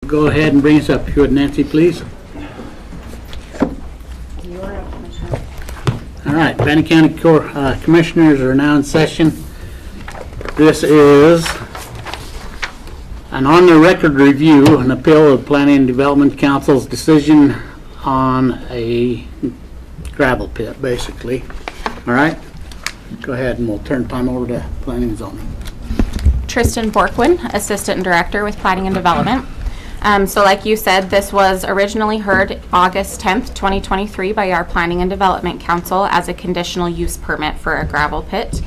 go ahead and bring us up, if you would, Nancy, please. All right, Bannock County Commissioners are now in session. This is an on-the-record review, an appeal of Planning and Development Council's decision on a gravel pit, basically. All right, go ahead and we'll turn time over to Planning and Zoning. Tristan Borkwin, Assistant Director with Planning and Development. So like you said, this was originally heard August 10th, 2023 by our Planning and Development Council as a conditional use permit for a gravel pit.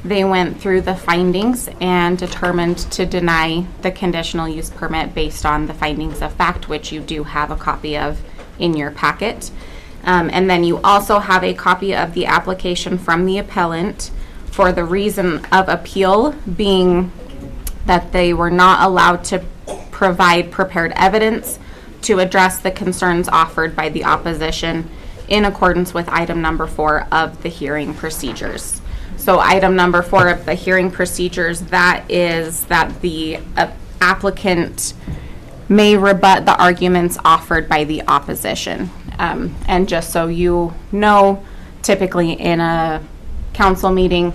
They went through the findings and determined to deny the conditional use permit based on the findings of fact, which you do have a copy of in your packet. And then you also have a copy of the application from the appellant for the reason of appeal being that they were not allowed to provide prepared evidence to address the concerns offered by the opposition in accordance with item number 4 of the hearing procedures. So item number 4 of the hearing procedures, that is that the applicant may rebut the arguments offered by the opposition. And just so you know, typically in a council meeting,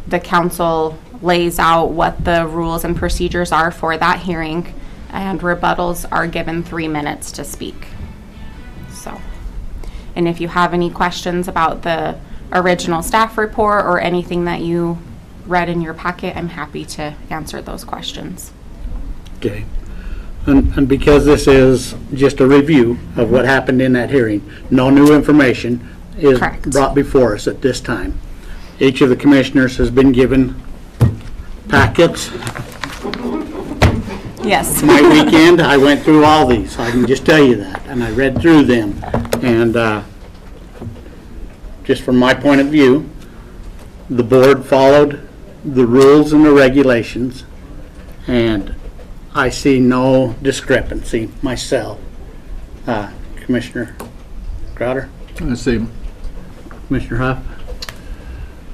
the council lays out what the rules and procedures are for that hearing, and rebuttals are given 3 minutes to speak. So, and if you have any questions about the original staff report or anything that you read in your packet, I'm happy to answer those questions. Okay. And because this is just a review of what happened in that hearing, no new information is Correct. brought before us at this time. Each of the commissioners has been given packets. Yes. My weekend, I went through all these. I can just tell you that. And I read through them. And just from my point of view, the board followed the rules and the regulations. And I see no discrepancy myself. Commissioner Crowder? I see. Commissioner Huff?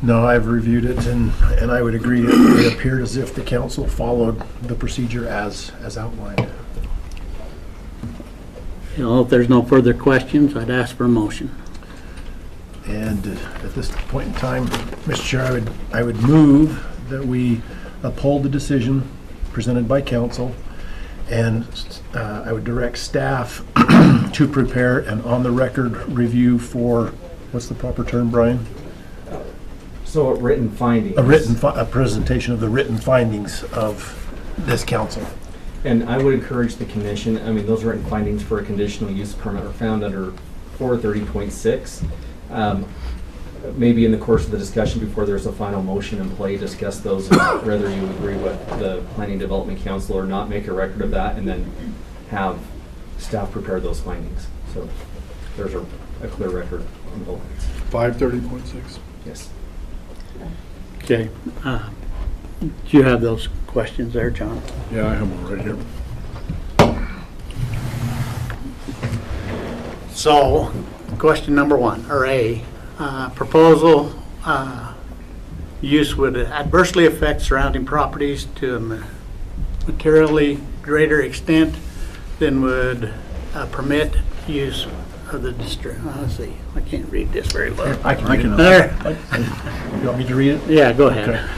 No, I've reviewed it, and I would agree it appeared as if the council followed the procedure as outlined. You know, if there's no further questions, I'd ask for a motion. And at this point in time, Mr. Chair, I would move that we uphold the decision presented by council, and I would direct staff to prepare an on-the-record review for, what's the proper term, Brian? So written findings. A presentation of the written findings of this council. And I would encourage the commission, I mean, those written findings for a conditional use permit are found under 430.6. Maybe in the course of the discussion before there's a final motion in play, discuss those, whether you agree with the Planning Development Council or not, make a record of that, and then have staff prepare those findings. So there's a clear record on both. 530.6. Yes. Okay. Do you have those questions there, John? Yeah, I have one right here. So, question number 1, or A, proposal use would adversely affect surrounding properties to a materially greater extent than would permit use of the district. Let's see, I can't read this very well. I can read it. There. You want me to read it? Yeah, go ahead. Okay.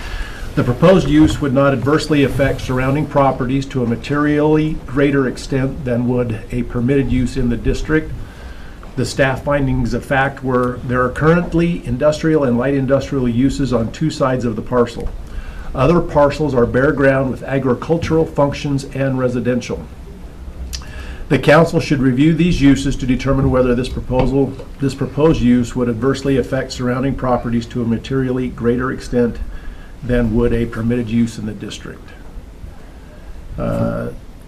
The proposed use would not adversely affect surrounding properties to a materially greater extent than would a permitted use in the district. The staff findings of fact were there are currently industrial and light industrial uses on 2 sides of the parcel. Other parcels are bare ground with agricultural functions and residential. The council should review these uses to determine whether this proposed use would adversely affect surrounding properties to a materially greater extent than would a permitted use in the district.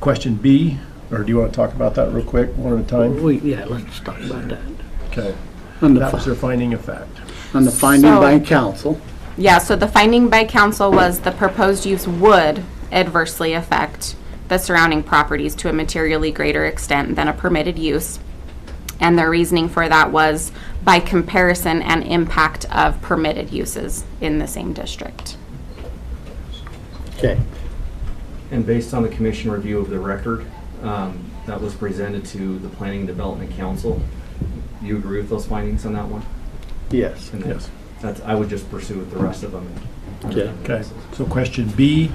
Question B, or do you want to talk about that real quick, one at a time? Yeah, let's talk about that. Okay. On the, That was their finding of fact. on the finding So- by council. Yeah, so the finding by council was the proposed use would adversely affect the surrounding properties to a materially greater extent than a permitted use. And their reasoning for that was by comparison and impact of permitted uses in the same district. Okay. And based on the commission review of the record, that was presented to the Planning and Development Council. You agree with those findings on that one? Yes. And Yes. I would just pursue with the rest of them. Okay. Okay, so question B,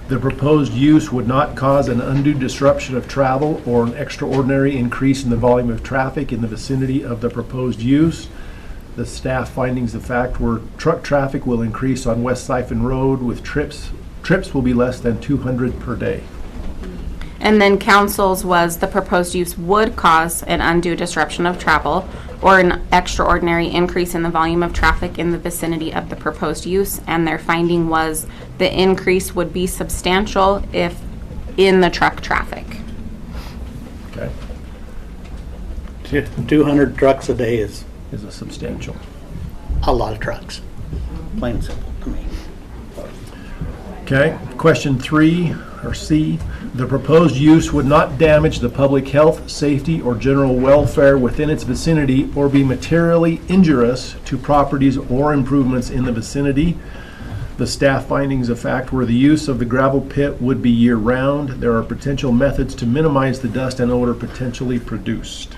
the proposed use would not cause an undue disruption of travel or an extraordinary increase in the volume of traffic in the vicinity of the proposed use. The staff findings of fact were truck traffic will increase on West Siphon Road with trips will be less than 200 per day. And then council's was the proposed use would cause an undue disruption of travel or an extraordinary increase in the volume of traffic in the vicinity of the proposed use. And their finding was the increase would be substantial if in the truck traffic. Okay, 200 trucks a day is is a substantial. a lot of trucks, plain and simple to me. Okay, question 3, or C, the proposed use would not damage the public health, safety, or general welfare within its vicinity or be materially injurious to properties or improvements in the vicinity. The staff findings of fact were the use of the gravel pit would be year-round. There are potential methods to minimize the dust and odor potentially produced.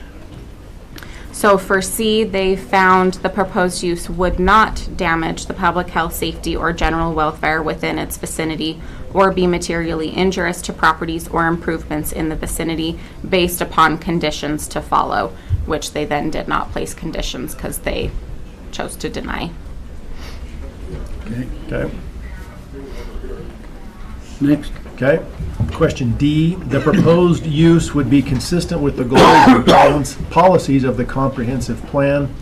So for C, they found the proposed use would not damage the public health, safety, or general welfare within its vicinity or be materially injurious to properties or improvements in the vicinity based upon conditions to follow, which they then did not place conditions because they chose to deny. Okay. Next. Okay. Question D, the proposed use would be consistent with the goals and policies of the comprehensive plan.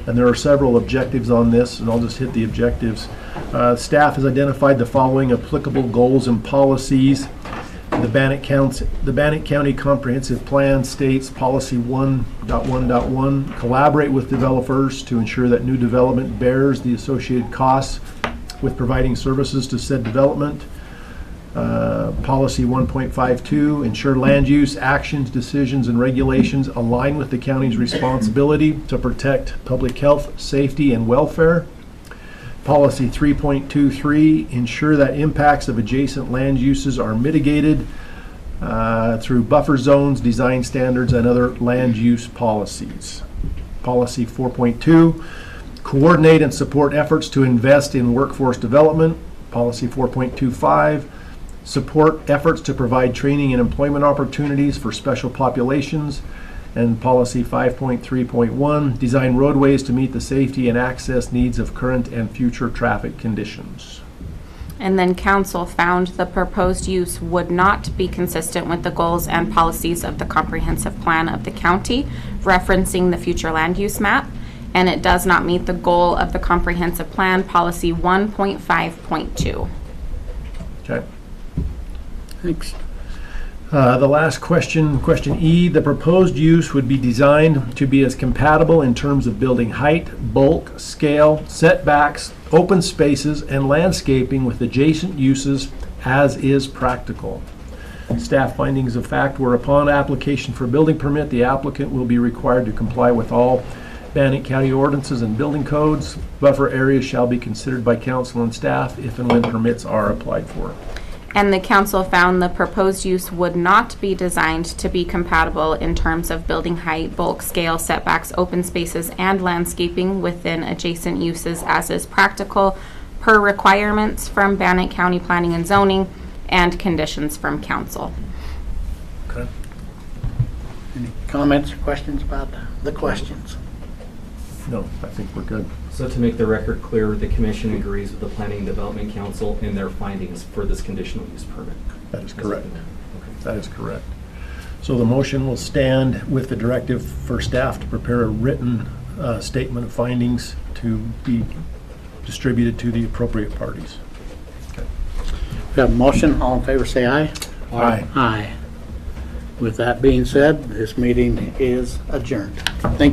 And there are several objectives on this, and I'll just hit the objectives. Staff has identified the following applicable goals and policies. The Bannock County Comprehensive Plan states policy 1.1.1, collaborate with developers to ensure that new development bears the associated costs with providing services to said development. Policy 1.52, ensure land use, actions, decisions, and regulations align with the county's responsibility to protect public health, safety, and welfare. Policy 3.23, ensure that impacts of adjacent land uses are mitigated through buffer zones, design standards, and other land use policies. Policy 4.2, coordinate and support efforts to invest in workforce development. Policy 4.25, support efforts to provide training and employment opportunities for special populations. And policy 5.3.1, design roadways to meet the safety and access needs of current and future traffic conditions. And then council found the proposed use would not be consistent with the goals and policies of the comprehensive plan of the county, referencing the future land use map, and it does not meet the goal of the comprehensive plan, policy 1.5.2. Okay. Thanks. The last question, question E, the proposed use would be designed to be as compatible in terms of building height, bulk, scale, setbacks, open spaces, and landscaping with adjacent uses as is practical. Staff findings of fact were upon application for building permit, the applicant will be required to comply with all Bannock County ordinances and building codes. Buffer areas shall be considered by council and staff if and when permits are applied for. And the council found the proposed use would not be designed to be compatible in terms of building height, bulk, scale, setbacks, open spaces, and landscaping within adjacent uses as is practical per requirements from Bannock County Planning and Zoning and conditions from council. Okay. Any comments or questions about the questions? No, I think we're good. So to make the record clear, the commission agrees with the Planning and Development Council in their findings for this conditional use permit. That is correct. Okay. That is correct. So the motion will stand with the directive for staff to prepare a written statement of findings to be distributed to the appropriate parties. We have a motion. All in favor, say aye. Aye. Aye. With that being said, this meeting is adjourned. Thank you.